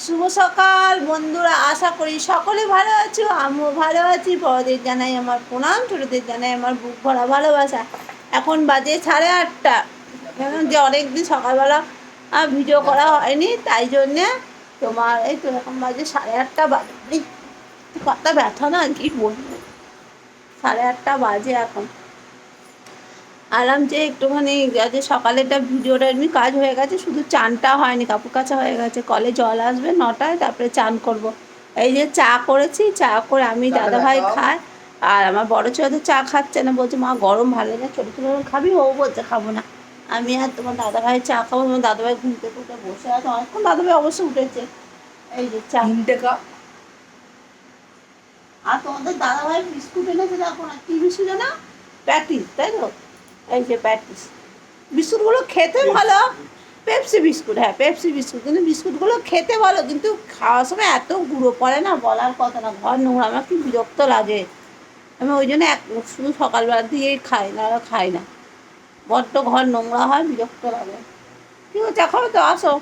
শুভ সকাল বন্ধুরা, আশা করি সকলে ভালো আছো, আমিও ভালো আছি। বড়দের জানাই আমার প্রণাম, ছোটদের জানাই আমার বুক ভরা ভালোবাসা। এখন বাজে 8:30। যে অনেকদিন সকালবেলা ভিডিও করা হয়নি, তাই জন্যে তোমার এই তো এখন বাজে 8:30 বাজে। পাতা ব্যথা না, কি বলবো, 8:30 বাজে এখন। আরাম যে একটুখানি আজকে সকালেটা ভিডিওটা এমনি কাজ হয়ে গেছে, শুধু চানটা হয়নি, কাপড় কাচা হয়ে গেছে। কলে জল আসবে 9টায়, তারপরে চান করব। এই যে চা করেছি, চা করে আমি দাদাভাই খাই। আর আমার বড় ছেলে তো চা খাচ্ছে না, বলছে মা গরম ভালো লাগে না, ছোটো ছোটো খাবি? ও বলছে খাবো না। আমি আর তোমার দাদাভাই চা খাবো। তোমার দাদাভাই ঘুম থেকে উঠে বসে আছে অনেকক্ষণ, দাদাভাই অবশ্য উঠেছে। এই যে চা। আর তোমাদের দাদাভাই বিস্কুট এনেছে, দেখো না কি বিস্কুট না, প্যাটিস, তাই তো? এই যে প্যাটিস বিস্কুটগুলো খেতে ভালো। পেপসি বিস্কুট, হ্যাঁ পেপসি বিস্কুট, কিন্তু বিস্কুটগুলো খেতে ভালো, কিন্তু খাওয়ার সময় এত গুঁড়ো পড়ে না, বলার কথা না। ঘর নোংরা, আমার কি বিরক্ত লাগে। আমি ওই জন্য শুধু সকালবেলা দিয়েই খাই, না খাই না। বড্ড ঘর নোংরা হয়, বিরক্ত লাগে। ঠিক আছে, খাও তো, আসো।